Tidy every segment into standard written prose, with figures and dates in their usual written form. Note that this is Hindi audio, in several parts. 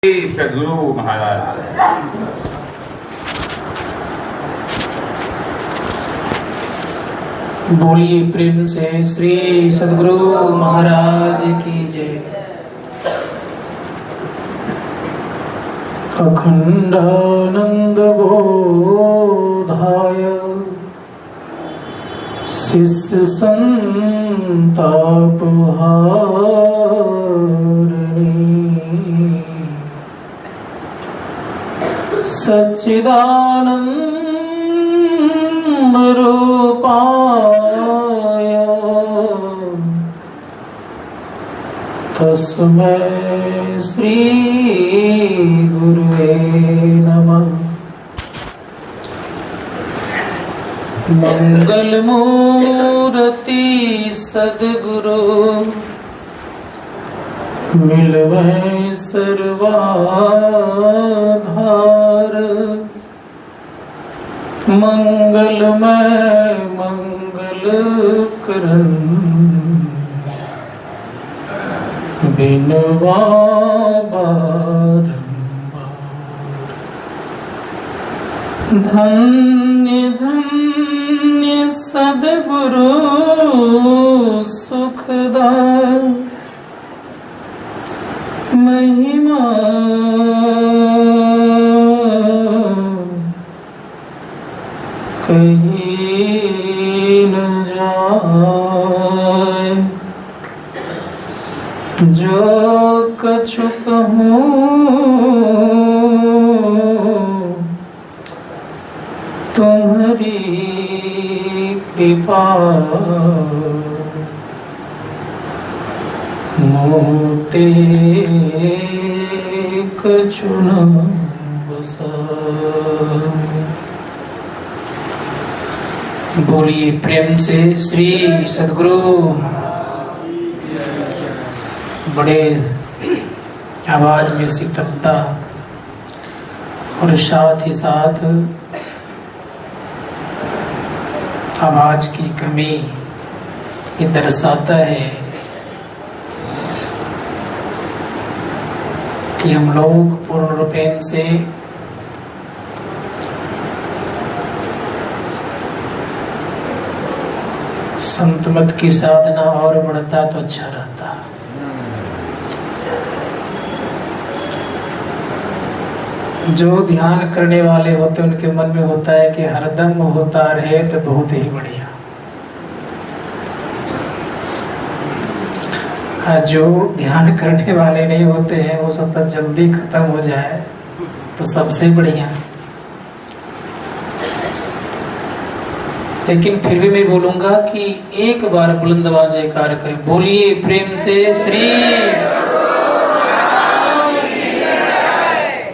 श्री सद्गुरु महाराज। बोलिए प्रेम से श्री सद्गुरु महाराज की जय। अखंडानंद बोधाय शिष्य संताप सच्चिदानंद रूपाय तस्मै श्री गुरुवे नमः। मंगल मूर्ति सद्गुरु मिलवै सर्वाधार। मंगलमय मंगल करन बिनवा बारंबार। धन्य धन्य सद्गुरु सुखदाय महिमा कही न जाए। जो कछु कहूँ तुम्हारी कृपा मोते कछु न बसाए। बोलिए प्रेम से श्री सद्गुरु। बड़े आवाज में शीतलता और साथ ही साथ आवाज की कमी ये दर्शाता है कि हम लोग पूर्ण रूपेण से संत मत की साधना और बढ़ता तो अच्छा रहता। जो ध्यान करने वाले होते उनके मन में होता है कि हरदम होता रहे तो बहुत ही बढ़िया। जो ध्यान करने वाले नहीं होते हैं वो सोचता जल्दी खत्म हो जाए तो सबसे बढ़िया। लेकिन फिर भी मैं बोलूंगा कि एक बार बुलंद आवाज जयकार करें। बोलिए प्रेम से श्री।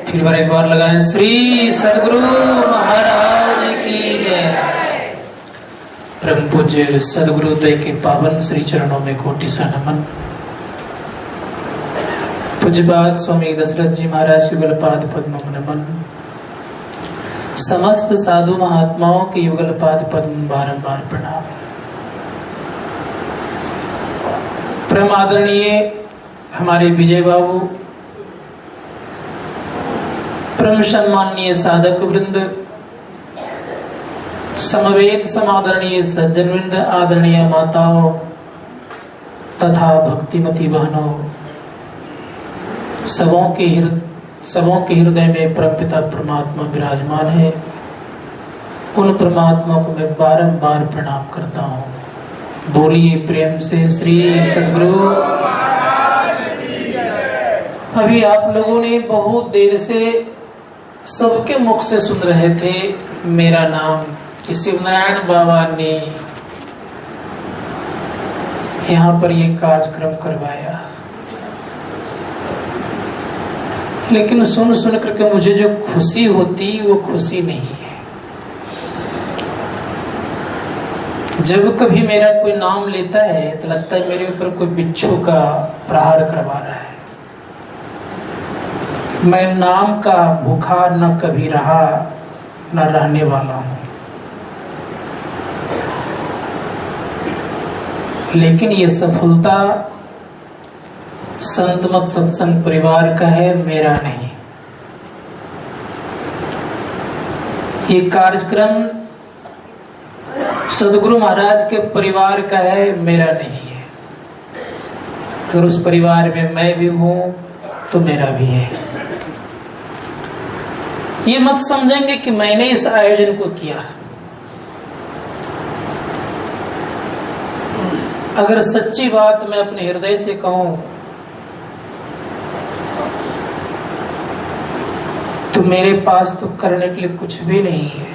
फिर बार एक बार लगाएं श्री सद्गुरु महाराज की जय। परम पूज्य सद्गुरुदेव के पावन श्री चरणों में कोटि सा नमन। पूज्यपाद स्वामी दशरथ जी महाराज के युगलपाद पद्म नमन। समस्त साधु महात्माओं के युगलपाद पद्म बारंबार प्रणाम। परम आदरणीय हमारे विजय बाबू, परम सम्माननीय साधक वृंद, समवेत समादरणीय सज्जन वृंद, आदरणीय माताओं तथा भक्तिमती बहनों, सबों के हृदय में परमपिता परमात्मा विराजमान है। उन परमात्मा को मैं बारंबार प्रणाम करता हूँ। बोलिए प्रेम से श्री सद्गुरु। अभी आप लोगों ने बहुत देर से सबके मुख से सुन रहे थे मेरा नाम कि शिवनारायण बाबा ने यहाँ पर ये कार्यक्रम करवाया। लेकिन सुन सुन करके मुझे जो खुशी होती वो खुशी नहीं है। जब कभी मेरा कोई नाम लेता है तो लगता है मेरे ऊपर कोई बिच्छू का प्रहार करवा रहा है। मैं नाम का भूखा न कभी रहा न रहने वाला हूं। लेकिन ये सफलता संत मत सत्संग परिवार का है, मेरा नहीं। ये कार्यक्रम सदगुरु महाराज के परिवार का है, मेरा नहीं है। अगर उस परिवार में मैं भी हूं तो मेरा भी है। ये मत समझेंगे कि मैंने इस आयोजन को किया। अगर सच्ची बात मैं अपने हृदय से कहूं तो मेरे पास तो करने के लिए कुछ भी नहीं है।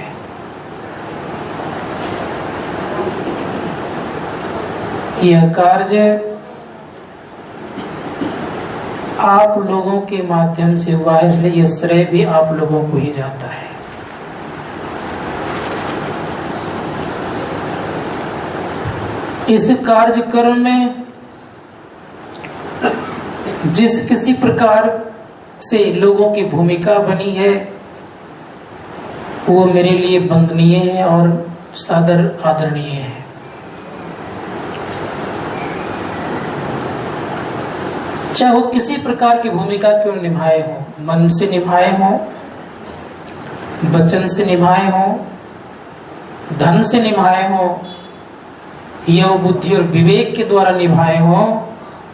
यह कार्य आप लोगों के माध्यम से हुआ है, इसलिए यह श्रेय भी आप लोगों को ही जाता है। इस कार्यक्रम में जिस किसी प्रकार से लोगों की भूमिका बनी है वो मेरे लिए वंदनीय है और सादर आदरणीय है। चाहे वो किसी प्रकार की भूमिका क्यों निभाए हो, मन से निभाए हो, वचन से निभाए हो, धन से निभाए हो, योग बुद्धि और विवेक के द्वारा निभाए हो,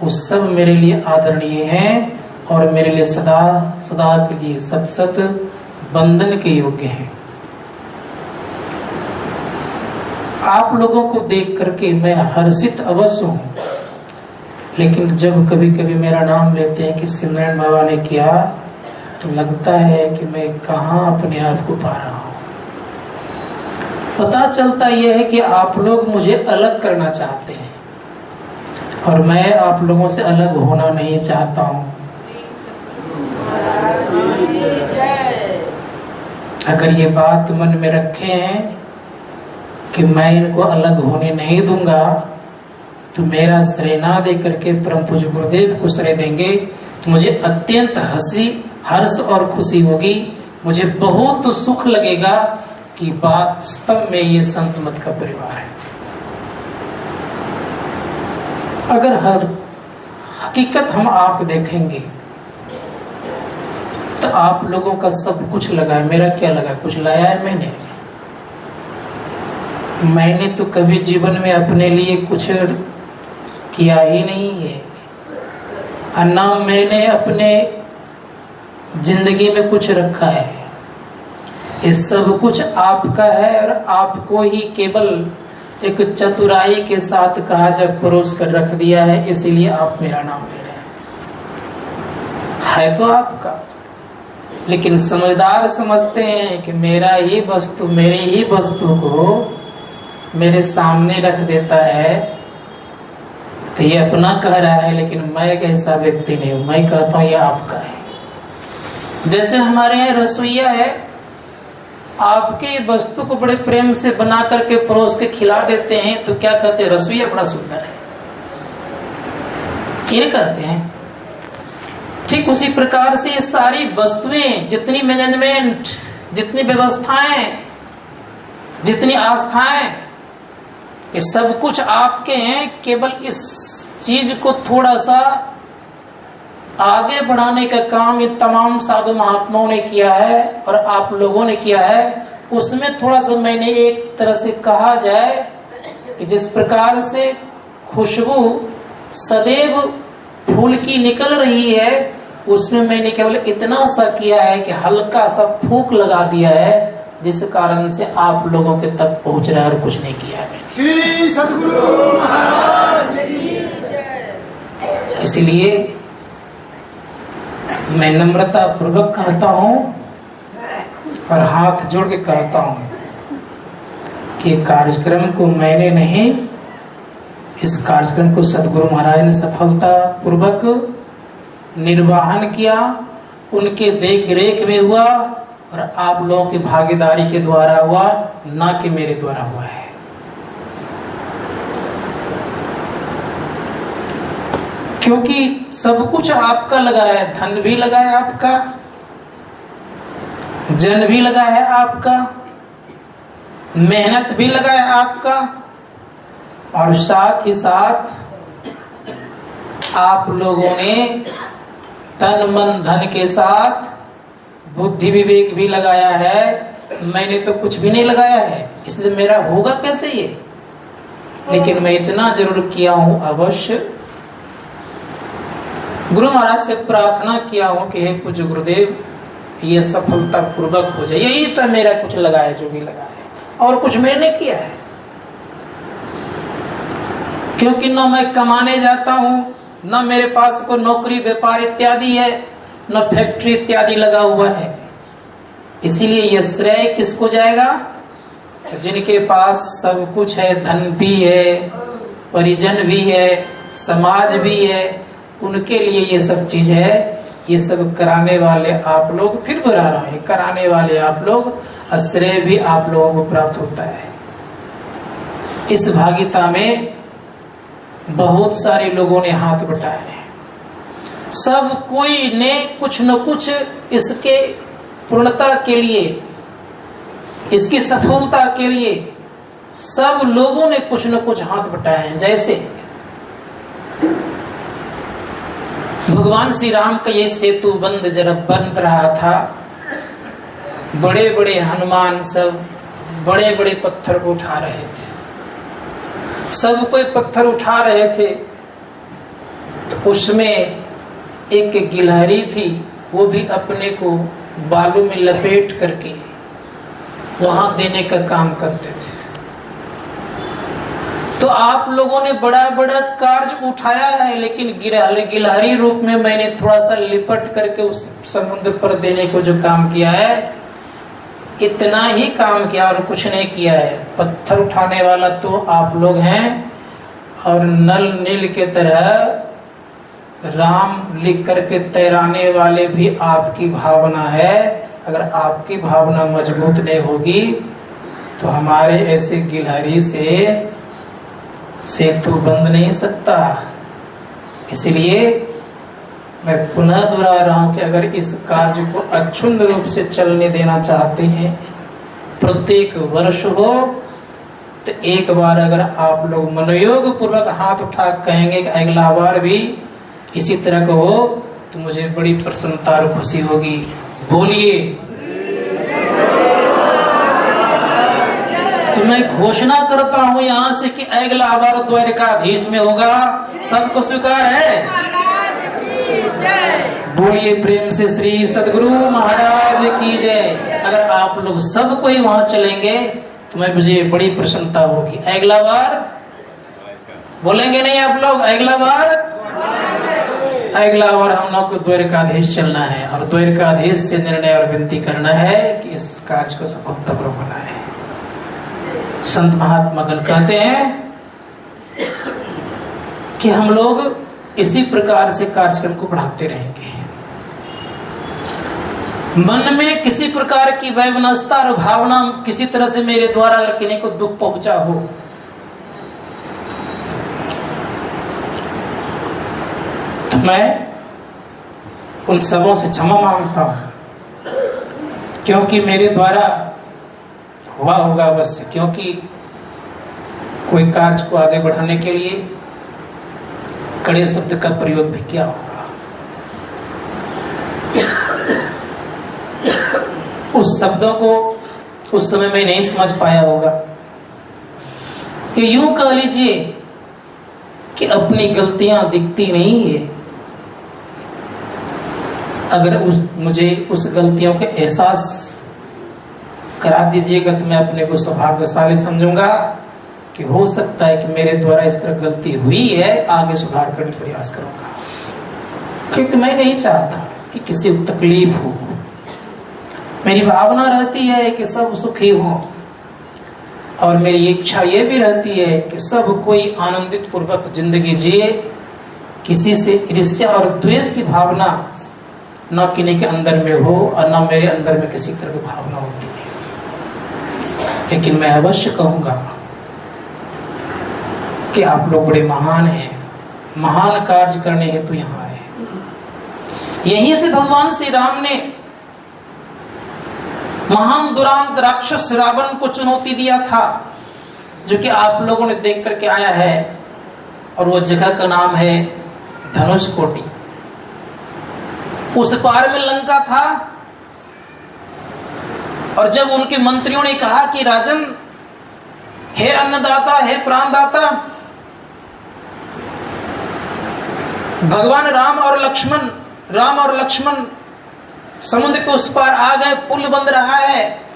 वो सब मेरे लिए आदरणीय है और मेरे लिए सदा सदा के लिए सत सत वंदन के योग्य हैं। आप लोगों को देख करके मैं हर्षित अवश्य हूं, लेकिन जब कभी कभी मेरा नाम लेते हैं कि सिमरन बाबा ने किया तो लगता है कि मैं कहां अपने आप को पा रहा हूं। पता चलता यह है कि आप लोग मुझे अलग करना चाहते हैं और मैं आप लोगों से अलग होना नहीं चाहता हूं। अगर ये बात मन में रखे हैं कि मैं इनको अलग होने नहीं दूंगा तो मेरा श्रेय ना दे करके परम पूज्य गुरुदेव को श्रेय देंगे तो मुझे अत्यंत हर्ष और खुशी होगी। मुझे बहुत सुख लगेगा कि वास्तव में ये संत मत का परिवार है। अगर हर हकीकत हम आप देखेंगे तो आप लोगों का सब कुछ लगा है, मेरा क्या लगा? कुछ लाया है मैंने तो कभी जीवन में अपने लिए कुछ किया ही नहीं है। ना मैंने अपने जिंदगी में कुछ रखा है। ये सब कुछ आपका है और आपको ही केवल एक चतुराई के साथ कहा जब परोस कर रख दिया है, इसीलिए आप मेरा नाम ले रहे हैं। है तो आपका, लेकिन समझदार समझते हैं कि मेरा ही वस्तु, मेरे ही वस्तु को मेरे सामने रख देता है तो ये अपना कह रहा है, लेकिन मैं एक ऐसा व्यक्ति नहीं हूं। मैं कहता हूं ये आपका है। जैसे हमारे यहाँ रसोईया है, आपके वस्तु को बड़े प्रेम से बना करके परोस के खिला देते हैं तो क्या कहते हैं? रसोईया बड़ा सुंदर है, ये कहते हैं। ठीक उसी प्रकार से ये सारी वस्तुएं, जितनी मैनेजमेंट, जितनी व्यवस्थाएं, जितनी आस्थाएं, ये सब कुछ आपके हैं। केवल इस चीज को थोड़ा सा आगे बढ़ाने का काम ये तमाम साधु महात्माओं ने किया है और आप लोगों ने किया है। उसमें थोड़ा सा मैंने एक तरह से कहा जाए कि जिस प्रकार से खुशबू सदैव फूल की निकल रही है, उसमें मैंने केवल इतना सा किया है कि हल्का सा फूंक लगा दिया है, जिस कारण से आप लोगों के तक पहुंच रहा है और कुछ नहीं किया है। श्री सद्गुरु महाराज की जय। इसलिए मैं नम्रता पूर्वक कहता हूं और हाथ जोड़ के कहता हूं कि कार्यक्रम को मैंने नहीं, इस कार्यक्रम को सद्गुरु महाराज ने सफलता पूर्वक निर्वाहन किया, उनके देख रेख में हुआ और आप लोगों की भागीदारी के द्वारा हुआ, ना कि मेरे द्वारा हुआ है। क्योंकि सब कुछ आपका लगा है, धन भी लगा है आपका, जन भी लगा है आपका, मेहनत भी लगा है आपका, और साथ ही साथ आप लोगों ने तन मन धन के साथ बुद्धि विवेक भी लगाया है, मैंने तो कुछ भी नहीं लगाया है, इसलिए मेरा होगा कैसे ये। लेकिन मैं इतना जरूर किया हूं अवश्य, गुरु महाराज से प्रार्थना किया हूं कि हे पूज्य गुरुदेव ये सफलता पूर्वक हो जाए, यही तो मेरा कुछ लगा है, जो भी लगा है, और कुछ मैंने किया है। क्योंकि न मैं कमाने जाता हूं, न मेरे पास कोई नौकरी व्यापार इत्यादि है, न फैक्ट्री इत्यादि लगा हुआ है। इसीलिए यह श्रेय किसको जाएगा? जिनके पास सब कुछ है, धन भी है, परिजन भी है, समाज भी है, उनके लिए ये सब चीज है। ये सब कराने वाले आप लोग, फिर बुरा रहा है, कराने वाले आप लोग, श्रेय भी आप लोगों को प्राप्त होता है। इस भागीता में बहुत सारे लोगों ने हाथ बटाए हैं, सब कोई ने कुछ न कुछ इसके पूर्णता के लिए, इसकी सफलता के लिए सब लोगों ने कुछ न कुछ हाथ बटाए हैं। जैसे भगवान श्री राम का ये सेतु बंद जब बन रहा था, बड़े बड़े हनुमान सब बड़े बड़े पत्थर को उठा रहे थे, सब कोई पत्थर उठा रहे थे, तो उसमें एक गिलहरी थी, वो भी अपने को बालू में लपेट करके वहां देने का काम करते थे। तो आप लोगों ने बड़ा बड़ा कार्य उठाया है, लेकिन गिलहरी रूप में मैंने थोड़ा सा लिपट करके उस समुद्र पर देने को जो काम किया है, इतना ही काम किया और कुछ नहीं किया है। पत्थर उठाने वाला तो आप लोग हैं, और नल नील के तरह राम लिख करके तैराने वाले भी आपकी भावना है। अगर आपकी भावना मजबूत नहीं होगी तो हमारे ऐसे गिलहरी से सेतु बंद नहीं सकता। इसलिए मैं पुनः दोहरा रहा हूं कि अगर इस कार्य को अक्षुण्ण रूप से चलने देना चाहते हैं, प्रत्येक वर्ष हो, तो एक बार अगर आप लोग मनोयोग पूर्वक हाथ उठा कहेंगे कि अगला बार भी इसी तरह का हो, तो मुझे बड़ी प्रसन्नता और खुशी होगी। बोलिए। तो मैं घोषणा करता हूं यहां से कि अगला बार द्वारकाधीश में होगा। सबको स्वीकार है? बोलिए प्रेम से श्री सदगुरु महाराज की जय। अगर आप लोग सब कोई वहां चलेंगे तो मैं मुझे बड़ी प्रसन्नता होगी। अगला बार बोलेंगे नहीं आप लोग? अगला बार हम लोग को द्वारकाधीश चलना है, और द्वारकाधीश से निर्णय और विनती करना है कि इस कार्य को सफलतापूर्वक बनाए। संत महात्मा गण कहते हैं कि हम लोग इसी प्रकार से कार्यक्रम को बढ़ाते रहेंगे। मन में किसी प्रकार की वैमनस्यता और भावना किसी तरह से मेरे द्वारा अगर किसी को दुख पहुंचा हो, तो मैं उन सबों से क्षमा मांगता हूं, क्योंकि मेरे द्वारा हुआ होगा बस। क्योंकि कोई कार्य को आगे बढ़ाने के लिए कड़े शब्द का प्रयोग भी किया होगा। उस शब्दों को उस समय में नहीं समझ पाया होगा। ये यूं कह लीजिए कि अपनी गलतियां दिखती नहीं है। अगर मुझे उस गलतियों के एहसास करा दीजिएगा तो मैं अपने को सौभाग्यशाली समझूंगा कि हो सकता है कि मेरे द्वारा इस तरह गलती हुई है, आगे सुधार करने का प्रयास करूंगा। क्योंकि मैं नहीं चाहता कि किसी को तकलीफ हो। मेरी भावना रहती है कि सब सुखी हो, और मेरी इच्छा ये भी रहती है कि सब कोई आनंदित पूर्वक जिंदगी जिए। किसी से ईर्ष्या और द्वेष की भावना न किन्हीं के अंदर में हो, और न मेरे अंदर में किसी तरह की भावना होती है। लेकिन मैं अवश्य कहूंगा कि आप लोग बड़े महान हैं, महान कार्य करने हेतु यहाँ आए। यहीं से भगवान श्री राम ने महान दुरांत राक्षस रावण को चुनौती दिया था, जो कि आप लोगों ने देख करके आया है। और वो जगह का नाम है धनुष कोटि। उस पार में लंका था, और जब उनके मंत्रियों ने कहा कि राजन, हे अन्नदाता, हे प्राणदाता, भगवान राम और लक्ष्मण समुद्र के उस पार आ गए, पुल बन रहा है।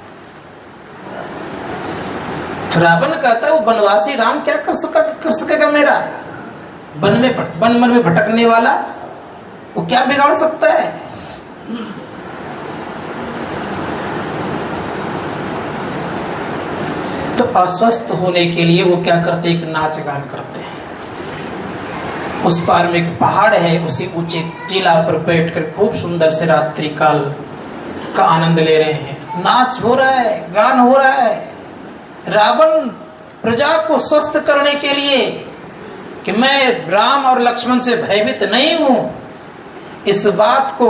रावण कहता है वो वनवासी राम क्या कर सकेगा मेरा? वन में भटकने वाला वो क्या बिगाड़ सकता है? तो अस्वस्थ होने के लिए वो क्या करते, एक नाच गान करते हैं। उस पार में एक पहाड़ है, उसी ऊंचे टीला पर बैठकर खूब सुंदर से रात्रि काल का आनंद ले रहे हैं। नाच हो रहा है, गान हो रहा है। रावण प्रजा को स्वस्थ करने के लिए कि मैं राम और लक्ष्मण से भयभीत नहीं हूं, इस बात को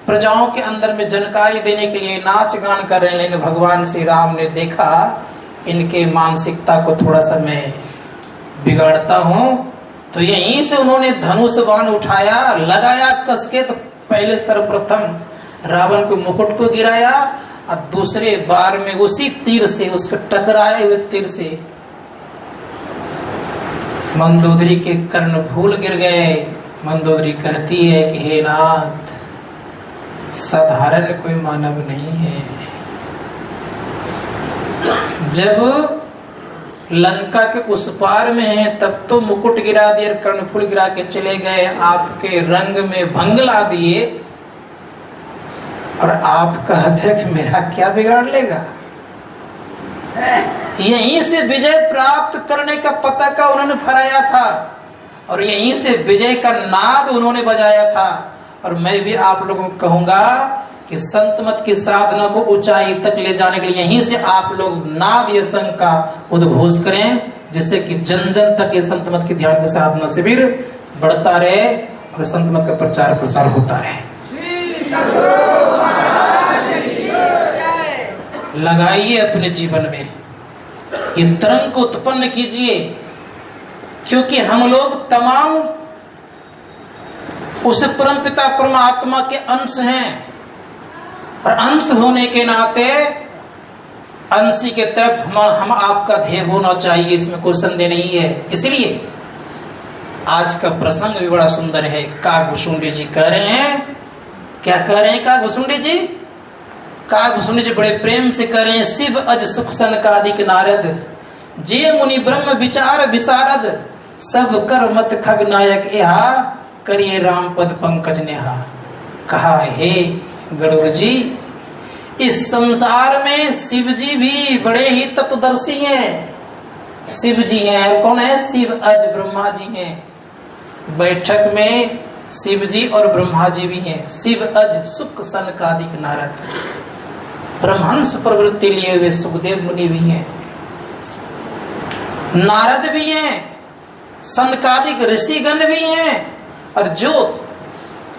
प्रजाओं के अंदर में जानकारी देने के लिए नाच गान कर रहे हैं। लेकिन भगवान श्री राम ने देखा इनके मानसिकता को थोड़ा सा मैं बिगाड़ता हूं, तो यहीं से उन्होंने धनुष बाण उठाया, लगाया कस के। तो पहले सर्वप्रथम रावण को मुकुट को गिराया, और दूसरे बार में उसी तीर से, उसके टकराए हुए तीर से मंदोदरी के कर्णफूल गिर गए। मंदोदरी कहती है कि हे नाथ, साधारण कोई मानव नहीं है। जब लंका के उस पार में है तब तो मुकुट गिरा दिए, कर्णफूल गिरा के चले गए, आपके रंग में भंग ला दिए, और आप कहते कि मेरा क्या बिगाड़ लेगा? यहीं से विजय प्राप्त करने का पताका उन्होंने फहराया था, और यहीं से विजय का नाद उन्होंने बजाया था। और मैं भी आप लोगों को कहूंगा कि संत मत की साधना को ऊंचाई तक ले जाने के लिए यहीं से आप लोग नाद ये संघ का उद्घोष करें, जिससे कि जन जन तक ये संत मत की ध्यान की साधना शिविर बढ़ता रहे और संत मत का प्रचार प्रसार होता रहे। लगाइए अपने जीवन में ये तरंग को उत्पन्न कीजिए, क्योंकि हम लोग तमाम उस परमपिता परमात्मा के अंश हैं, और अंश होने के नाते अंशी के तरफ हम आपका ध्येय होना चाहिए, इसमें कोई संदेह नहीं है। इसलिए आज का प्रसंग भी बड़ा सुंदर है। कागभूषुंडी जी कह रहे हैं, क्या कह रहे हैं कागभूषुंडी जी? कागभूषुंडी जी बड़े प्रेम से कह रहे हैं, शिव अज सुख सनकादिक नारद, जे मुनि ब्रह्म विचार विशारद, सब कर मत खग नायक यहाँ, करिए राम पद पंकज नेहा। कहा, हे गरुड़ जी, इस संसार में शिव जी भी बड़े ही तत्वदर्शी हैं। शिव जी हैं, कौन है? शिव अज ब्रह्मा जी हैं। बैठक में शिव जी और ब्रह्मा जी भी हैं। शिव अज सुख सनकादिक नारद, ब्रह्मंस प्रवृत्ति लिए हुए सुखदेव मुनि भी हैं, नारद भी हैं, सनकादिक ऋषिगण भी हैं, और जो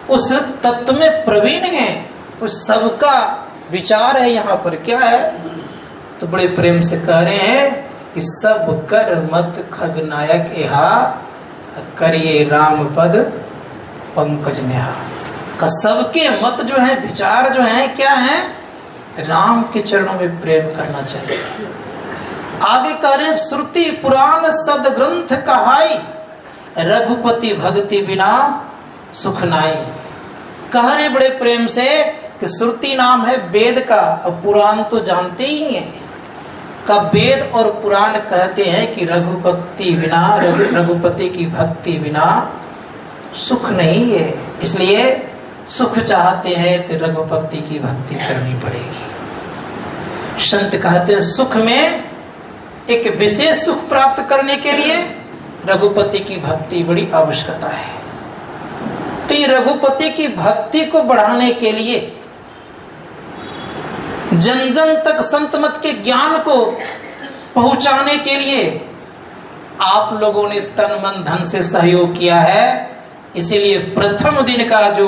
उस तत्व में प्रवीण हैं उस सबका विचार है यहाँ पर। क्या है? तो बड़े प्रेम से कह रहे हैं कि सब कर मत खग नायक यहाँ, करिए राम पद पंकज नेहा। का सबके मत जो है, विचार जो है, क्या है? राम के चरणों में प्रेम करना चाहिए। आगे कह रहे हैं, श्रुति पुराण सद ग्रंथ कहाई, रघुपति भक्ति बिना सुख नाई। कह रहे बड़े प्रेम से कि श्रुति नाम है वेद का, और पुराण तो जानते ही हैं का वेद और पुराण कहते हैं कि रघुपति बिना, रघुपति की भक्ति बिना सुख नहीं है। इसलिए सुख चाहते हैं तो रघुपति की भक्ति करनी पड़ेगी। संत कहते हैं सुख में एक विशेष सुख प्राप्त करने के लिए रघुपति की भक्ति बड़ी आवश्यकता है। तो ये रघुपति की भक्ति को बढ़ाने के लिए, जन जन तक संत मत के ज्ञान को पहुंचाने के लिए आप लोगों ने तन मन धन से सहयोग किया है। इसीलिए प्रथम दिन का जो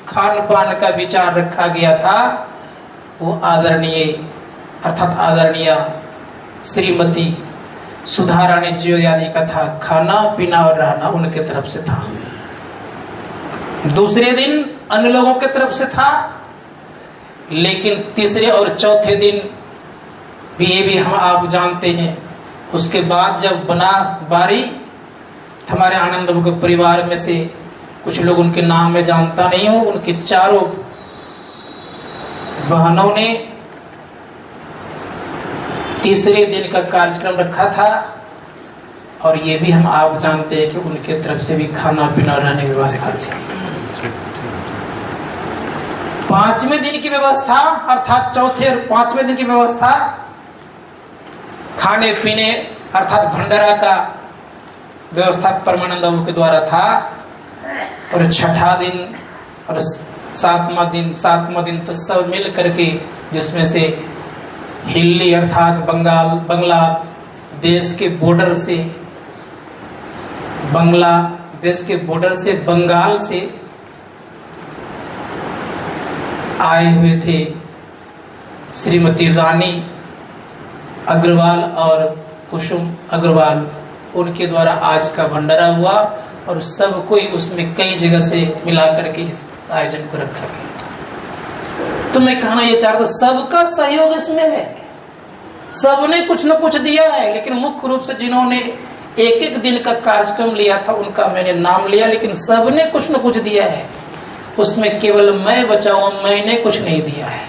खान पान का विचार रखा गया था वो आदरणीय अर्थात आदरणीय श्रीमती सुधा रानी जी यानी का था। खाना पीना और रहना उनके तरफ से था। दूसरे दिन अन्य लोगों की तरफ से था, लेकिन तीसरे और चौथे दिन भी ये भी हम आप जानते हैं। उसके बाद जब बना बारी, हमारे आनंद बाबू के परिवार में से कुछ लोग, उनके नाम में जानता नहीं हूं, उनकी चारों बहनों ने तीसरे दिन का कार्यक्रम रखा था, और ये भी हम आप जानते हैं कि उनके तरफ से भी खाना पीना रहने की व्यवस्था थी। पांचवें दिन की व्यवस्था, अर्थात चौथे और पांचवें दिन की व्यवस्था खाने पीने अर्थात भंडारा का व्यवस्था परमानंद बाबू के द्वारा था। और छठा दिन और सातवां दिन तो सब मिल करके, जिसमें से हिल्ली अर्थात बंगला देश के बॉर्डर से, बंगाल से आए हुए थे श्रीमती रानी अग्रवाल और कुसुम अग्रवाल, उनके द्वारा आज का भंडारा हुआ। और सब कोई उसमें कई जगह से मिला करके इस आयोजन को रखा गया था। तो मैं कहना ये चाहता हूं, सबका सहयोग इसमें है, सबने कुछ न कुछ दिया है। लेकिन मुख्य रूप से जिन्होंने एक एक दिन का कार्यक्रम लिया था उनका मैंने नाम लिया, लेकिन सबने कुछ न कुछ दिया है। उसमें केवल मैं बचा हुआ, मैंने कुछ नहीं दिया है।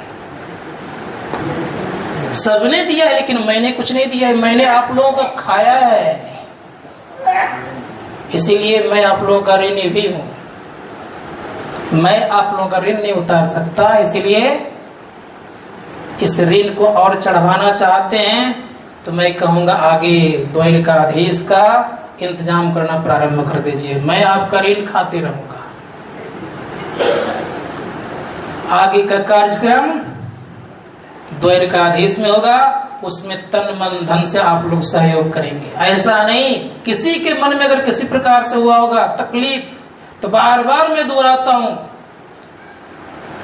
सबने दिया है लेकिन मैंने कुछ नहीं दिया है। मैंने आप लोगों का खाया है, इसीलिए मैं आप लोगों का ऋणी भी हूं। मैं आप लोगों का ऋण नहीं उतार सकता, इसीलिए इस ऋण को और चढ़वाना चाहते हैं तो मैं कहूंगा आगे द्वारिकाधीश का इंतजाम करना प्रारंभ कर दीजिए। मैं आपका ऋण खाते रहूंगा। आगे का कार्यक्रम द्वारिकाधीश में होगा, उसमें तन मन धन से आप लोग सहयोग करेंगे। ऐसा नहीं किसी के मन में अगर किसी प्रकार से हुआ होगा तकलीफ, तो बार बार मैं दोहराता हूं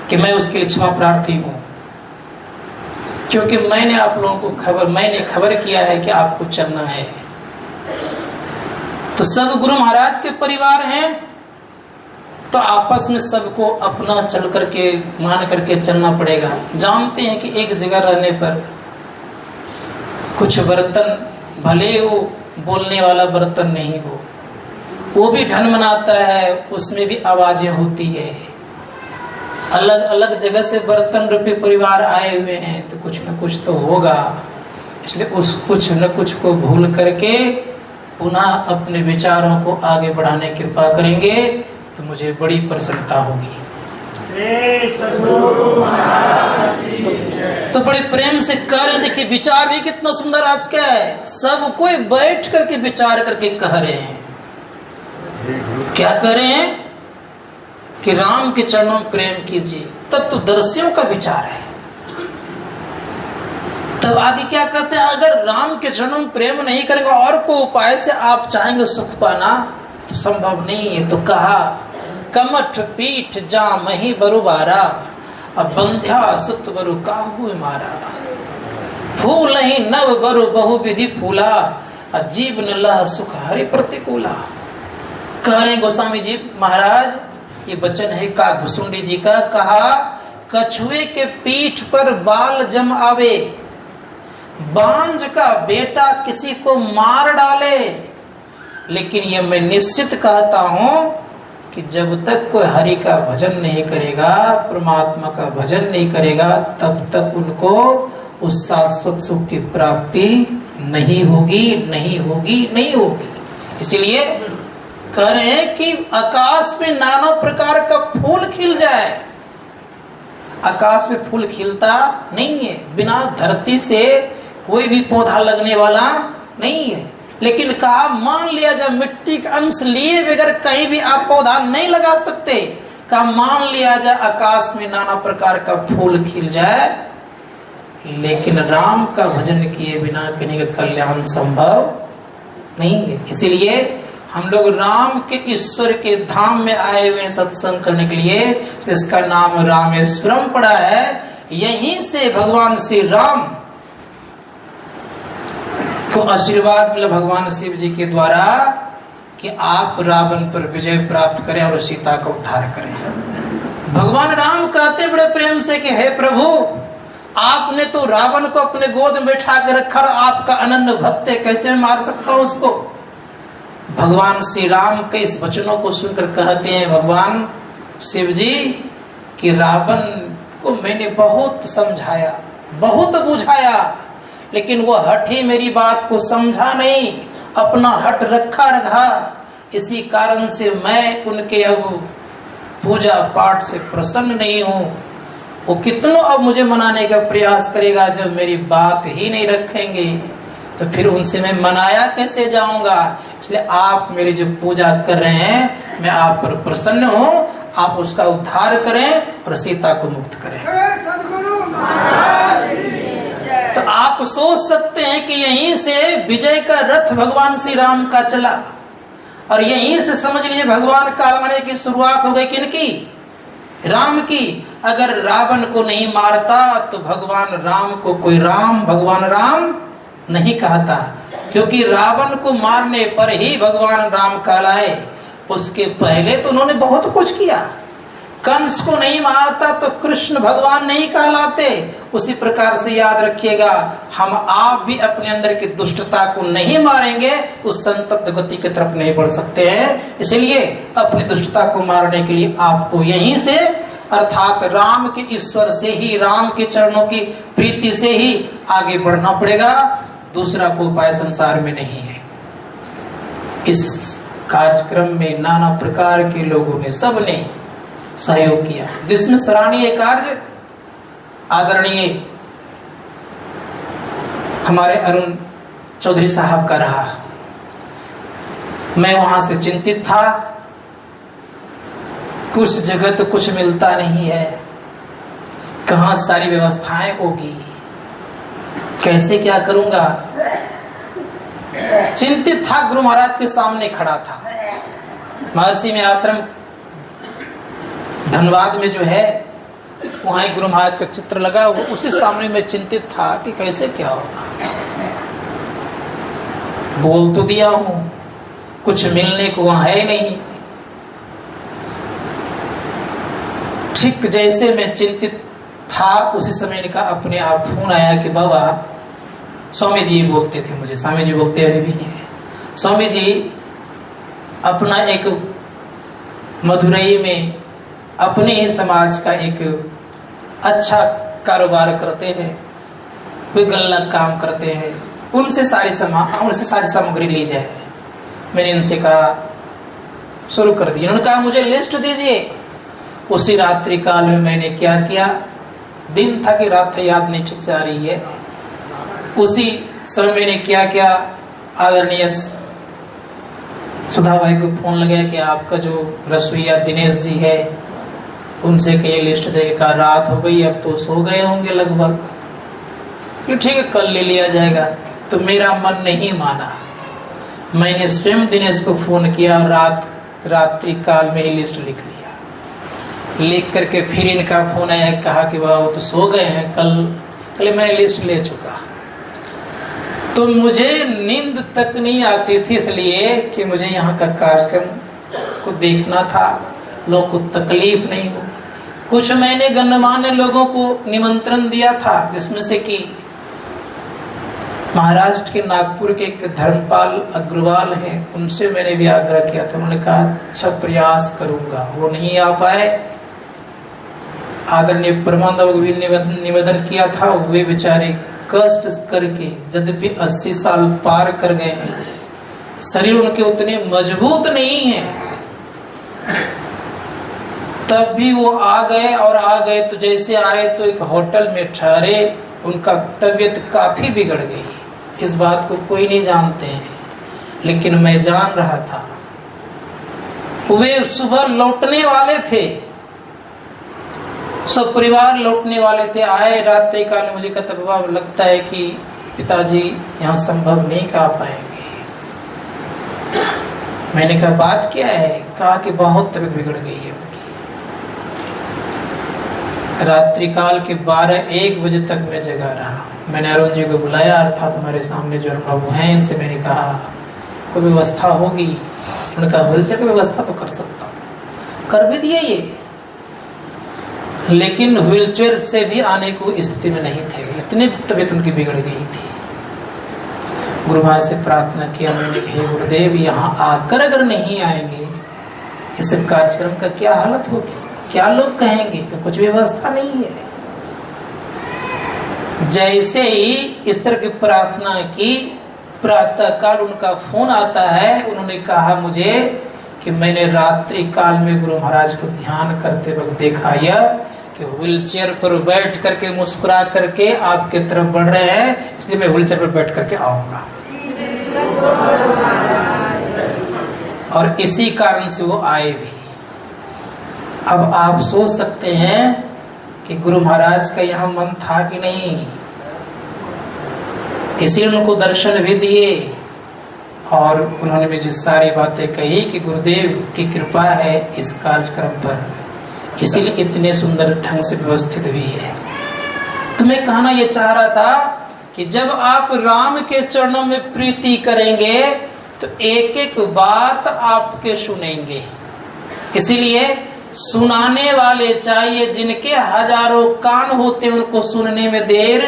कि मैं उसके लिए क्षमा प्रार्थी हूं, क्योंकि मैंने आप लोगों को खबर किया है कि आपको चलना है। तो सब गुरु महाराज के परिवार हैं, तो आपस में सबको अपना चल करके मान करके चलना पड़ेगा। जानते हैं कि एक जगह रहने पर कुछ बर्तन भले वो बोलने वाला बर्तन नहीं हो, वो भी ढन मनाता है, उसमें भी आवाजें होती है। अलग अलग जगह से बर्तन रूपी परिवार आए हुए हैं, तो कुछ न कुछ तो होगा। इसलिए उस कुछ न कुछ को भूल करके पुनः अपने विचारों को आगे बढ़ाने की कृपा करेंगे तो मुझे बड़ी प्रसन्नता होगी। तो बड़े प्रेम से कह रहे, देखिए विचार भी कितना सुंदर आज का है। सब कोई बैठ करके विचार करके कह रहे हैं, क्या कह रहे हैं कि राम के चरणों में प्रेम कीजिए। तत्वदर्शियों का विचार है। तब आगे क्या कहते हैं, अगर राम के चरणों में प्रेम नहीं करेंगे और को उपाय से आप चाहेंगे सुख पाना तो संभव नहीं है। तो कहा कमठ पीठ जाम ही बरुबारा, अब बंध्या सुत बरु काहू मारा। फूल ही नव बरु बहु विधि फूला, अजीब न लह सुख हरि प्रतिकूला। कह रहे गोस्वामी जी महाराज, ये वचन है का घुसुंडी जी का। कहा कछुए के पीठ पर बाल जम आवे, बांझ का बेटा किसी को मार डाले, लेकिन ये मैं निश्चित कहता हूं कि जब तक कोई हरि का भजन नहीं करेगा, परमात्मा का भजन नहीं करेगा, तब तक उनको उस शाश्वत सुख की प्राप्ति नहीं होगी। इसलिए कह रहे हैं कि आकाश में नाना प्रकार का फूल खिल जाए। आकाश में फूल खिलता नहीं है, बिना धरती से कोई भी पौधा लगने वाला नहीं है। लेकिन कहा मान लिया जाए मिट्टी का अंश लिए बगैर कहीं भी आप पौधा नहीं लगा सकते। कहा मान लिया जाए आकाश में नाना प्रकार का फूल खिल जाए, लेकिन राम का भजन किए बिना कहीं का कल्याण संभव नहीं है। इसीलिए हम लोग राम के ईश्वर के धाम में आए हुए सत्संग करने के लिए, इसका नाम रामेश्वरम पड़ा है। यहीं से भगवान श्री राम को आशीर्वाद मिला, भगवान शिव जी के द्वारा कि आप रावण पर विजय प्राप्त करें और सीता का उद्धार करें। भगवान राम कहते बड़े प्रेम से कि हे प्रभु, आपने तो रावण को अपने गोद में बैठा कर रखा और आपका अनन्य भक्त है, कैसे मार सकता हूं उसको। भगवान श्री राम के इस वचनों को सुनकर कहते हैं भगवान शिव जी कि रावण को मैंने बहुत समझाया, बहुत बुझाया, लेकिन वो हठ ही मेरी बात को समझा नहीं, अपना हट रखा। इसी कारण से मैं उनके अब पूजा पाठ से प्रसन्न नहीं हूं। वो कितनों अब मुझे मनाने का प्रयास करेगा, जब मेरी बात ही नहीं रखेंगे तो फिर उनसे मैं मनाया कैसे जाऊंगा। इसलिए आप मेरी जो पूजा कर रहे हैं, मैं आप पर प्रसन्न हूं, आप उसका उद्धार करें और सीता को मुक्त करें। तो आप सोच सकते हैं कि यहीं से विजय का रथ भगवान श्री राम का चला, और यहीं से समझ लीजिए भगवान काल मरे की शुरुआत हो गई। किनकी? राम की। अगर रावण को नहीं मारता तो भगवान राम को कोई भगवान राम नहीं कहता, क्योंकि रावण को मारने पर ही भगवान राम कहलाए। उसके पहले तो उन्होंने बहुत कुछ किया। कंस को नहीं मारता तो कृष्ण भगवान नहीं कहलाते। उसी प्रकार से याद रखिएगा, हम आप भी अपने अंदर की दुष्टता को नहीं मारेंगे, उस संतप्त गति की तरफ नहीं बढ़ सकते हैं। इसलिए अपनी दुष्टता को मारने के लिए आपको यहीं से, अर्थात राम के ईश्वर से ही, राम के चरणों की प्रीति से ही आगे बढ़ना पड़ेगा। दूसरा कोई उपाय संसार में नहीं है। इस कार्यक्रम में नाना प्रकार के लोगों ने, सबने सहयोग किया, जिसमें सराहनीय कार्य आदरणीय हमारे अरुण चौधरी साहब का रहा। मैं वहां से चिंतित था, कुछ जगह तो कुछ मिलता नहीं है, कहां सारी व्यवस्थाएं होगी, कैसे क्या करूंगा। चिंतित था, गुरु महाराज के सामने खड़ा था। महर्षि में आश्रम धनबाद में जो है, वहां गुरु महाराज का चित्र लगा, उसी सामने में चिंतित था कि कैसे क्या होगा। बोल तो दिया हूं, कुछ मिलने को वहां है नहीं। ठीक जैसे मैं चिंतित था, उसी समय इनका अपने आप फोन आया कि बाबा, स्वामी जी बोलते थे मुझे, स्वामी जी बोलते अभी भी हैं, स्वामी जी अपना एक मदुरई में अपने ही समाज का एक अच्छा कारोबार करते हैं, वे गल्ला काम करते हैं, उनसे सारी सामग्री ली जाए। मैंने इनसे कहा, शुरू कर दिया। उन्होंने कहा मुझे लिस्ट दीजिए। उसी रात्रि काल में मैंने क्या किया, दिन था कि रात था, याद नहीं ठीक से आ रही है। उसी समय मैंने क्या किया, आदरणीय सुधा भाई को फोन लगाया कि आपका जो रसोईया दिनेश जी है, उनसे कहीं लिस्ट देगा। रात हो गई, अब तो सो गए होंगे लगभग। ठीक है, कल ले लिया जाएगा। तो मेरा मन नहीं माना, मैंने स्वयं दिनेश को फोन किया, रात्रि काल में ही लिस्ट लिख लिया। लिख करके फिर इनका फोन आया, कहा कि वाह वो तो सो गए हैं, कल मैं लिस्ट ले चुका। तो मुझे नींद तक नहीं आती थी, इसलिए कि मुझे यहाँ का कार्यक्रम को देखना था, लोगों को तकलीफ नहीं हो। कुछ मैंने गणमान्य लोगों को निमंत्रण दिया था, जिसमें से कि महाराष्ट्र के नागपुर के एक धर्मपाल अग्रवाल हैं, उनसे मैंने भी आग्रह किया था। उन्होंने कहा अच्छा प्रयास करूंगा, वो नहीं आ पाए। आदरणीय परमानंद भी निवेदन किया था, वे बेचारे कष्ट करके, यद्यपि 80 साल पार कर गए हैं, शरीर उनके उतने मजबूत नहीं है, तब भी वो आ गए। और आ गए तो जैसे आए तो एक होटल में ठहरे, उनका तबीयत काफी बिगड़ गई। इस बात को कोई नहीं जानते हैं, लेकिन मैं जान रहा था। वे सुबह लौटने वाले थे, सब परिवार लौटने वाले थे। आए रात्रि काल में, मुझे कहता लगता है कि पिताजी यहाँ संभव नहीं कर पाएंगे। मैंने कहा बात क्या है, कहा कि बहुत तबीयत बिगड़ गई है उनकी। रात्रि काल के 12-1 बजे तक मैं जगा रहा। मैंने अरुण जी को बुलाया, अर्थात हमारे सामने जो बाबू हैं, इनसे मैंने कहा कोई व्यवस्था होगी उनका व्हीलचेयर की व्यवस्था तो कर सकता हूँ, कर भी दिए ये, लेकिन व्हीलचेयर से भी आने को स्थिति में नहीं थे, इतनी तबीयत उनकी बिगड़ गई थी। गुरु महाराज से प्रार्थना किया मैंने कि हे गुरुदेव, यहाँ आकर अगर नहीं आएंगे इस कार्यक्रम का क्या हालत होगी, क्या लोग कहेंगे कि कुछ व्यवस्था नहीं है। जैसे ही इस तरह की प्रार्थना की, प्रातः काल उनका फोन आता है। उन्होंने कहा मुझे कि मैंने रात्रि काल में गुरु महाराज को ध्यान करते वक्त देखा यह कि व्हीलचेयर पर बैठ करके मुस्कुरा करके आपके तरफ बढ़ रहे हैं, इसलिए मैं व्हीलचेयर पर बैठ करके आऊंगा। और इसी कारण से वो आए भी। अब आप सोच सकते हैं कि गुरु महाराज का यहाँ मन था कि नहीं, इसलिए उनको दर्शन भी दिए और उन्होंने मुझे सारी बातें कही कि गुरुदेव की कृपा है इस कार्यक्रम पर, इसीलिए इतने सुंदर ढंग से व्यवस्थित भी है। तो मैं कहना यह चाह रहा था कि जब आप राम के चरणों में प्रीति करेंगे तो एक एक बात आपके सुनेंगे, इसीलिए सुनाने वाले चाहिए, जिनके हजारों कान होते उनको सुनने में देर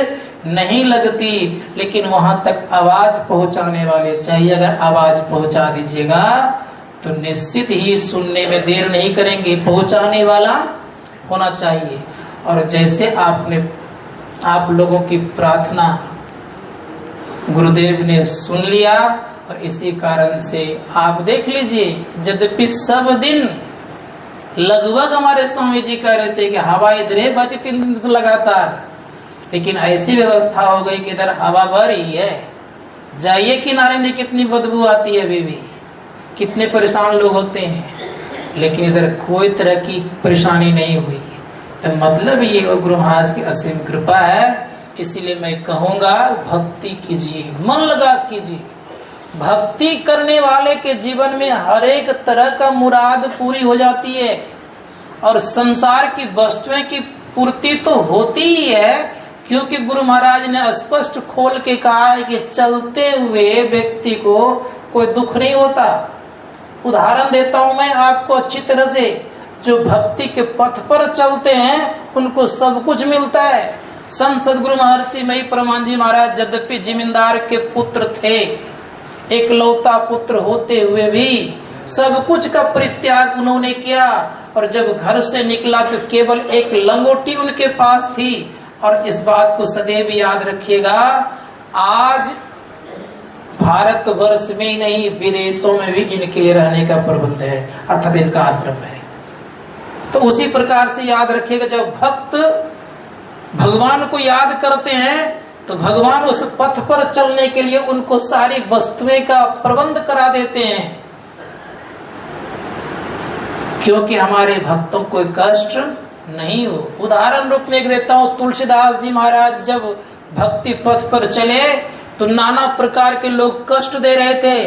नहीं लगती, लेकिन वहां तक आवाज पहुंचाने वाले चाहिए। अगर आवाज पहुंचा दीजिएगा तो निश्चित ही सुनने में देर नहीं करेंगे, पहुंचाने वाला होना चाहिए। और जैसे आप लोगों की प्रार्थना गुरुदेव ने सुन लिया, और इसी कारण से आप देख लीजिए, यद्यपि सब दिन लगभग हमारे स्वामी जी कह रहे थे कि हवा इधर बहती 3 दिन से लगातार, लेकिन ऐसी व्यवस्था हो गई कि इधर हवा बह रही है, जाइए किनारे में कितनी बदबू आती है, अभी भी कितने परेशान लोग होते हैं, लेकिन इधर कोई तरह की परेशानी नहीं हुई। तो मतलब ये गुरु महाराज की असीम कृपा है। इसीलिए मैं कहूंगा भक्ति कीजिए, मन लगा कीजिए। भक्ति करने वाले के जीवन में हर एक तरह का मुराद पूरी हो जाती है, और संसार की वस्तुएं की पूर्ति तो होती ही है, क्योंकि गुरु महाराज ने स्पष्ट खोल के कहा है कि चलते हुए व्यक्ति को कोई दुख नहीं होता। उदाहरण देता हूं मैं आपको अच्छी तरह से, जो भक्ति के पथ पर चलते हैं उनको सब कुछ मिलता है। संत सदगुरु महर्षि मई परमान जी महाराज यद्यपि जिमींदार के पुत्र थे, एकलौता पुत्र होते हुए भी सब कुछ का परित्याग उन्होंने किया, और जब घर से निकला तो केवल एक लंगोटी उनके पास थी। और इस बात को सदैव याद रखिएगा, आज भारतवर्ष में ही नहीं विदेशों में भी इनके लिए रहने का प्रबंध है, अर्थात इनका आश्रम है। तो उसी प्रकार से याद रखिएगा, जब भक्त भगवान को याद करते हैं तो भगवान उस पथ पर चलने के लिए उनको सारी वस्तुएं का प्रबंध करा देते हैं, क्योंकि हमारे भक्तों को कष्ट नहीं हो। उदाहरण रूप में एक देता हूं, तुलसीदास जी महाराज जब भक्ति पथ पर चले तो नाना प्रकार के लोग कष्ट दे रहे थे,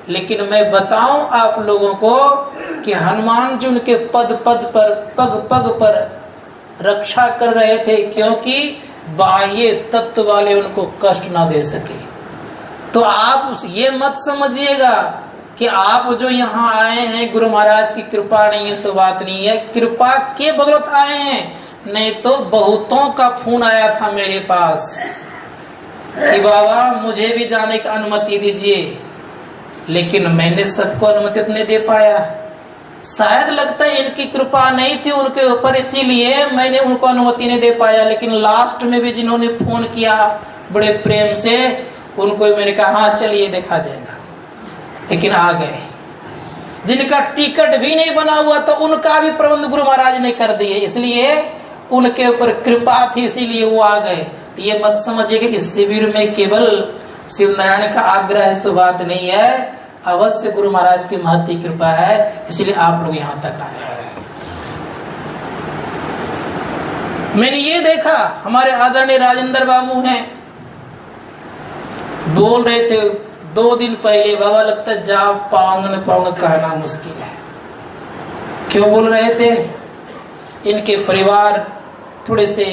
लेकिन मैं बताऊं आप लोगों को कि हनुमान जी उनके पग पग पर रक्षा कर रहे थे, क्योंकि बाह्य तत्व वाले उनको कष्ट ना दे सके। तो आप ये मत समझिएगा कि आप जो यहाँ आए हैं गुरु महाराज की कृपा नहीं है, सो बात नहीं है, कृपा के बदौलत आए हैं। नहीं तो बहुतों का फोन आया था मेरे पास कि बाबा मुझे भी जाने की अनुमति दीजिए, लेकिन मैंने सबको अनुमति नहीं दे पाया। शायद लगता है इनकी कृपा नहीं थी उनके ऊपर, इसीलिए मैंने उनको अनुमति नहीं दे पाया। लेकिन लास्ट में भी जिन्होंने फोन किया बड़े प्रेम से, उनको मैंने कहा हाँ चलिए देखा जाएगा, लेकिन आ गए। जिनका टिकट भी नहीं बना हुआ तो उनका भी प्रबंध गुरु महाराज ने कर दिए, इसलिए उनके ऊपर कृपा थी, इसीलिए वो आ गए। तो ये मत समझिए कि इस शिविर में केवल शिव नारायण का आग्रह है, सो बात नहीं है। अवश्य गुरु महाराज की महती कृपा है, इसलिए आप लोग यहाँ तक आए हैं। मैंने ये देखा, हमारे आदरणीय राजेंद्र बाबू हैं, बोल रहे थे 2 दिन पहले, बाबा लगता है जा पाऊंगा न पाऊंगा कहना मुश्किल है। क्यों बोल रहे थे? इनके परिवार थोड़े से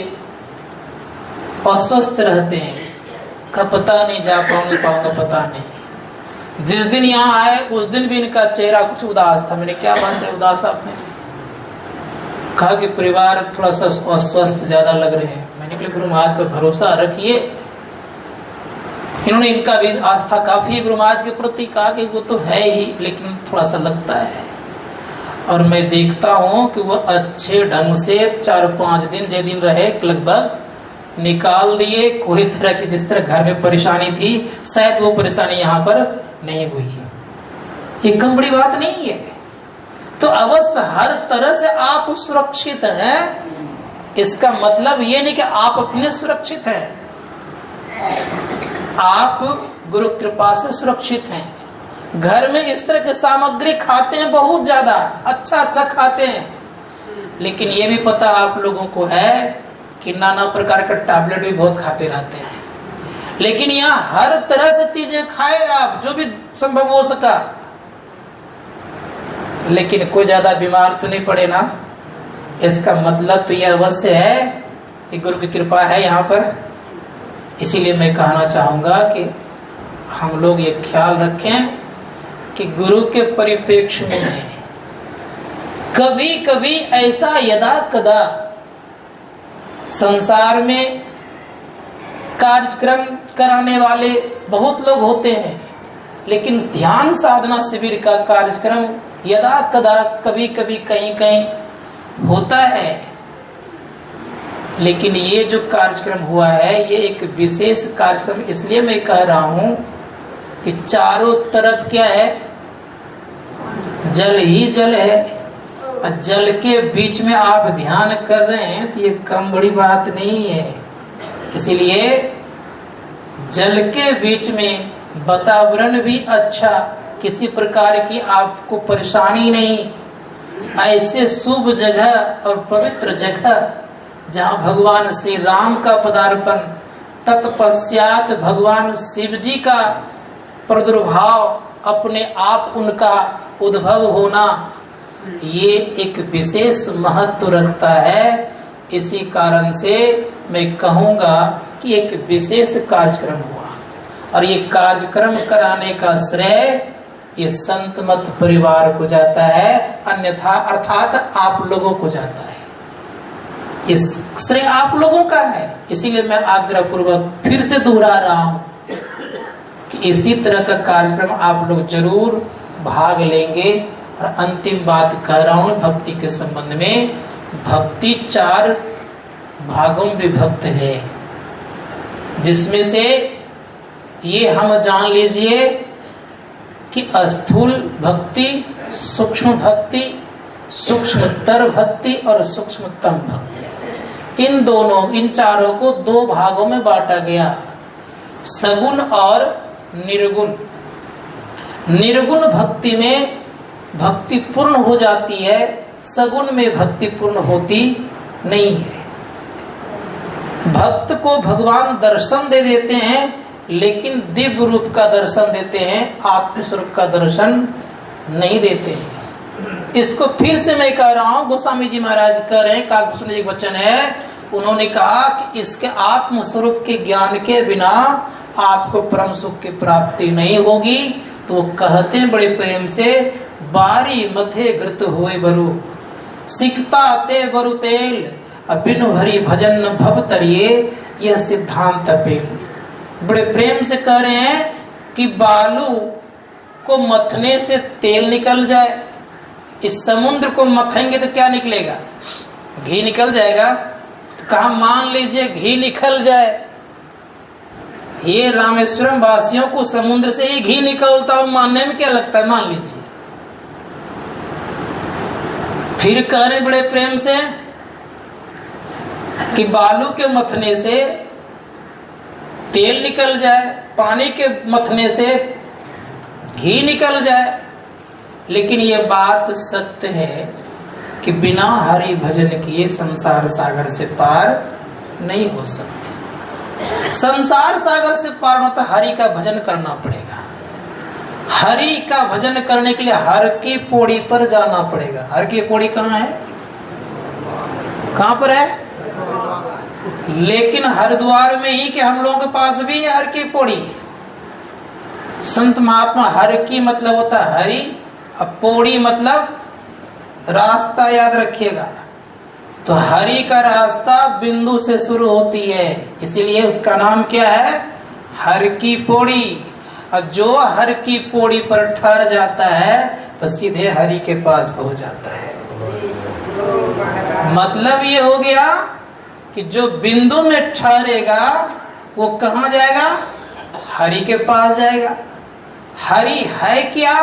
अस्वस्थ रहते हैं, का पता नहीं जा पाऊंगा पता नहीं। जिस दिन यहाँ आए उस दिन भी इनका चेहरा कुछ उदास था। मैंने क्या बात है उदास आपने? कहा कि परिवार थोड़ा सा अस्वस्थ ज्यादा लग रहे हैं। मैंने कहा गुरु महाराज पर भरोसा रखिए। इन्होंने इनका भी आस्था काफी है गुरु महाराज के प्रति। कहा कि वो तो है ही, लेकिन थोड़ा सा लगता है। और मैं देखता हूँ कि वो अच्छे ढंग से 4-5 दिन जो दिन रहे लगभग निकाल दिए। कोई तरह की जिस तरह घर में परेशानी थी शायद वो परेशानी यहाँ पर नहीं हुई। ये कम बड़ी बात नहीं है। तो अवस्था हर तरह से आप सुरक्षित हैं, इसका मतलब ये नहीं कि आप अपने सुरक्षित हैं। आप गुरु कृपा से सुरक्षित हैं। घर में इस तरह की सामग्री खाते हैं, बहुत ज्यादा अच्छा खाते हैं, लेकिन ये भी पता आप लोगों को है कि नाना प्रकार का टैबलेट भी बहुत खाते रहते हैं। लेकिन यहाँ हर तरह से चीजें खाए आप, जो भी संभव हो सका, लेकिन कोई ज्यादा बीमार तो नहीं पड़े ना। इसका मतलब तो यह अवश्य है कि गुरु की कृपा है यहाँ पर। इसीलिए मैं कहना चाहूंगा कि हम लोग ये ख्याल रखें कि गुरु के परिप्रेक्ष्य में कभी कभी ऐसा यदा कदा संसार में कार्यक्रम कराने वाले बहुत लोग होते हैं, लेकिन ध्यान साधना शिविर का कार्यक्रम यदा कदा कभी कभी कहीं कहीं होता है। लेकिन ये जो कार्यक्रम हुआ है ये एक विशेष कार्यक्रम, इसलिए मैं कह रहा हूं कि चारों तरफ क्या है, जल ही जल है। जल के बीच में आप ध्यान कर रहे हैं तो ये कम बड़ी बात नहीं है। इसीलिए जल के बीच में वातावरण भी अच्छा, किसी प्रकार की आपको परेशानी नहीं, ऐसे शुभ जगह और पवित्र जगह जहाँ भगवान श्री राम का पदार्पण, तत्पश्चात भगवान शिव जी का प्रादुर्भाव, अपने आप उनका उद्भव होना, ये एक विशेष महत्व रखता है। इसी कारण से मैं कहूँगा कि एक विशेष कार्यक्रम हुआ, और ये कार्यक्रम कराने का श्रेय ये संत मत परिवार को जाता है, अन्यथा अर्थात आप लोगों को जाता है। इस श्रेय आप लोगों का है। इसीलिए मैं आग्रह पूर्वक फिर से दोहरा रहा हूं कि इसी तरह का कार्यक्रम आप लोग जरूर भाग लेंगे। और अंतिम बात कह रहा हूं भक्ति के संबंध में। भक्ति 4 भागों में विभक्त है, जिसमें से ये हम जान लीजिए कि स्थूल भक्ति, सूक्ष्म भक्ति, सूक्ष्मतर भक्ति और सूक्ष्मतम भक्ति, इन चारों को 2 भागों में बांटा गया, सगुण और निर्गुण। निर्गुण भक्ति में भक्ति पूर्ण हो जाती है, सगुण में भक्ति पूर्ण होती नहीं है। भक्त को भगवान दर्शन दे देते हैं, लेकिन दिव्य रूप का दर्शन देते हैं, आत्म स्वरूप का दर्शन नहीं देते हैं। इसको फिर से मैं कह रहा हूँ, गोस्वामी जी महाराज कह रहे हैं, काकभूषण जी का वचन है, उन्होंने कहा कि इसके आत्म स्वरूप के ज्ञान के बिना आपको परम सुख की प्राप्ति नहीं होगी। तो वो कहते हैं बड़े प्रेम से, बारी मथे घृत होए बरु, सिकता ते बरु तेल, बिनु हरि भजन भव तरिए, यह सिद्धांत पेल। बड़े प्रेम से कह रहे हैं कि बालू को मथने से तेल निकल जाए, इस समुद्र को मथेंगे तो क्या निकलेगा? घी निकल जाएगा। तो कहा मान लीजिए घी निकल जाए, ये रामेश्वरम वासियों को समुद्र से ही घी निकलता हो, मानने में क्या लगता है? मान लीजिए। फिर कह रहे बड़े प्रेम से कि बालू के मथने से तेल निकल जाए, पानी के मथने से घी निकल जाए। लेकिन ये बात सत्य है कि बिना हरि भजन किए संसार सागर से पार नहीं हो सकते। संसार सागर से पार होता हरि का भजन करना पड़ेगा। हरि का भजन करने के लिए हर की पौड़ी पर जाना पड़ेगा। हर की पौड़ी कहाँ है? कहाँ पर है? लेकिन हरिद्वार में ही कि हम लोगों के पास भी है हर की पौड़ी। संत महात्मा हर की मतलब होता है हरि, अब पौड़ी मतलब रास्ता, याद रखिएगा। तो हरि का रास्ता बिंदु से शुरू होती है, इसीलिए उसका नाम क्या है? हर की पौड़ी। और जो हर की पौड़ी पर ठहर जाता है तो सीधे हरि के पास पहुंच जाता है। मतलब ये हो गया कि जो बिंदु में ठहरेगा वो कहां जाएगा? हरि के पास जाएगा। हरि है क्या?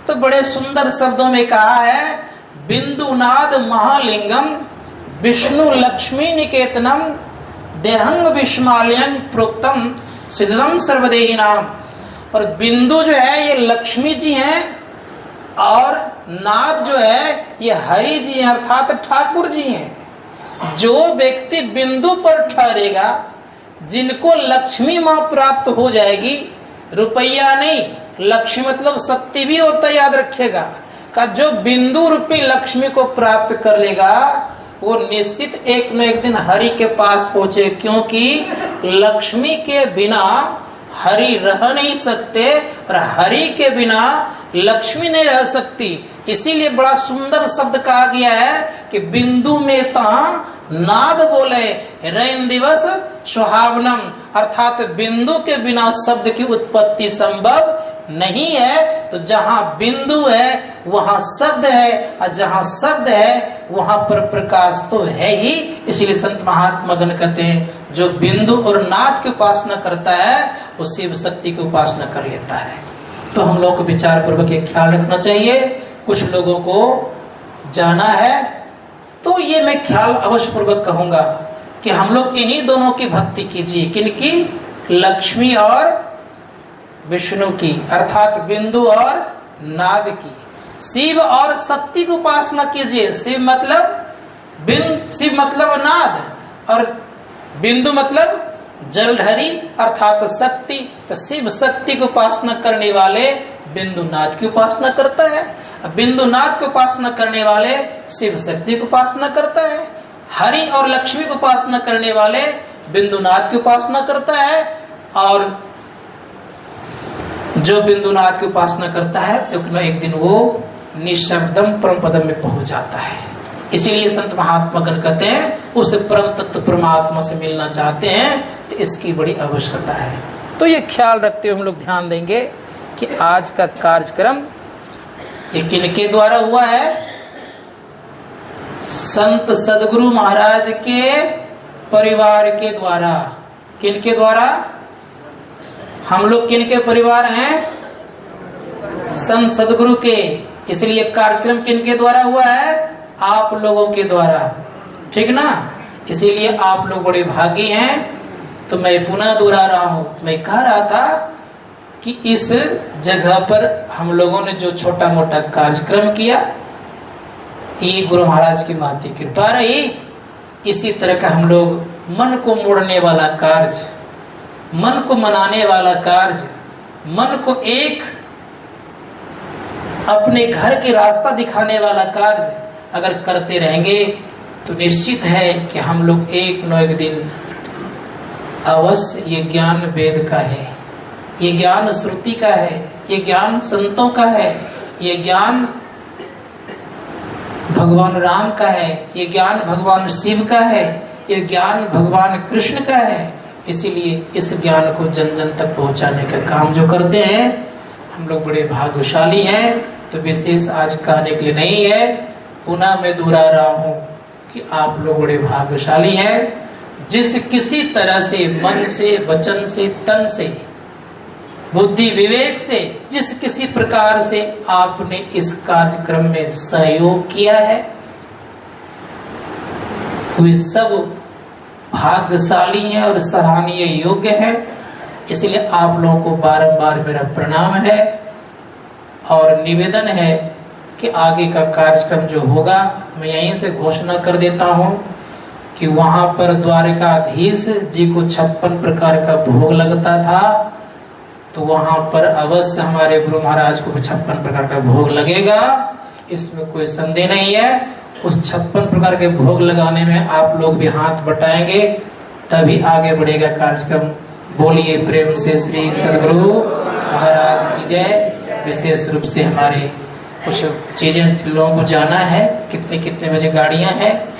तो बड़े सुंदर शब्दों में कहा है, बिंदुनाद महालिंगम विष्णु लक्ष्मी निकेतनम देहंग विस्मालयन प्रोक्तम सिद्धम सर्वदेही नाम। और बिंदु जो है ये लक्ष्मी जी हैं और नाद जो है ये हरि जी हैं, अर्थात ठाकुर जी हैं। जो व्यक्ति बिंदु पर ठहरेगा, जिनको लक्ष्मी मां प्राप्त हो जाएगी, रुपया नहीं, लक्ष्मी मतलब शक्ति भी होता है, याद रखिएगा। का जो बिंदु रूपी लक्ष्मी को प्राप्त कर लेगा वो निश्चित एक न एक दिन हरि के पास पहुंचे, क्योंकि लक्ष्मी के बिना हरि रह नहीं सकते और हरि के बिना लक्ष्मी नहीं रह सकती। इसीलिए बड़ा सुंदर शब्द कहा गया है कि बिंदु में ता नाद बोले रैन दिवस सुहावनम, अर्थात बिंदु के बिना शब्द की उत्पत्ति संभव नहीं है। तो जहां बिंदु है वहां शब्द है, और जहां शब्द है वहां पर प्रकाश तो है ही। इसीलिए संत महात्मा गण कहते हैं जो बिंदु और नाद की उपासना करता है वो शिव शक्ति की उपासना कर लेता है। तो हम लोग को विचार पूर्वक ये ख्याल रखना चाहिए। कुछ लोगों को जाना है तो ये मैं ख्याल अवश्य पूर्वक कहूंगा कि हम लोग इन्हीं दोनों की भक्ति कीजिए। किनकी? लक्ष्मी और विष्णु की, अर्थात बिंदु और नाद की। शिव और शक्ति की उपासना कीजिए। शिव मतलब नाद और बिंदु मतलब जलधरी अर्थात शक्ति। तो शिव शक्ति की उपासना करने वाले बिंदु नाद की उपासना करता है, बिंदु नाद की उपासना करने वाले शिव शक्ति की उपासना करता है। हरि और लक्ष्मी की उपासना करने वाले बिंदु नाद की उपासना करता है, और जो बिंदु नाद की उपासना करता है एक दिन वो निशब्दम परम पदम में पहुंच जाता है। इसीलिए संत महात्मा गण कहते हैं उस परम तत्व परमात्मा से मिलना चाहते हैं तो इसकी बड़ी आवश्यकता है। तो ये ख्याल रखते हुए हम लोग ध्यान देंगे कि आज का कार्यक्रम ये किनके द्वारा हुआ है? संत सदगुरु महाराज के परिवार के द्वारा। किनके द्वारा? हम लोग किनके परिवार हैं? संत सदगुरु के। इसलिए कार्यक्रम किनके द्वारा हुआ है? आप लोगों के द्वारा, ठीक ना? इसीलिए आप लोग बड़े भागी हैं। तो मैं पुनः दोहरा रहा हूं, मैं कह रहा था कि इस जगह पर हम लोगों ने जो छोटा मोटा कार्यक्रम किया ये गुरु महाराज की महती कृपा रही। इसी तरह का हम लोग मन को मोड़ने वाला कार्य, मन को मनाने वाला कार्य, मन को एक अपने घर के रास्ता दिखाने वाला कार्य अगर करते रहेंगे तो निश्चित है कि हम लोग एक न एक दिन अवश्य ये ज्ञान वेद का है, ये ज्ञान श्रुति का है, ये ज्ञान संतों का है, ये ज्ञान भगवान राम का है, ये ज्ञान भगवान शिव का है, ये ज्ञान भगवान कृष्ण का है। इसीलिए इस ज्ञान को जन जन तक पहुंचाने का काम जो करते हैं हम लोग बड़े भाग्यशाली हैं। तो विशेष आज कहने के लिए नहीं है, पुनः मैं दोहरा रहा हूं कि आप लोग बड़े भाग्यशाली हैं। जिस किसी तरह से मन से, वचन से, तन से, बुद्धि विवेक से, जिस किसी प्रकार से आपने इस कार्यक्रम में सहयोग किया है वे सब भाग्यशाली हैं और सराहनीय योग्य है। इसलिए आप लोगों को बारंबार मेरा प्रणाम है और निवेदन है कि आगे का कार्यक्रम जो होगा मैं यहीं से घोषणा कर देता हूं कि वहां पर द्वारकाधीश जी को 56 प्रकार का भोग लगता था, तो वहां पर अवश्य हमारे गुरु महाराज को 56 प्रकार का भोग लगेगा, इसमें कोई संदेह नहीं है। उस 56 प्रकार के भोग लगाने में आप लोग भी हाथ बटाएंगे तभी आगे बढ़ेगा कार्यक्रम। बोलिए प्रेम से श्री सदगुरु महाराज की जय। विशेष रूप से हमारे कुछ चीजें लोगों को जाना है, कितने कितने बजे गाड़ियां हैं।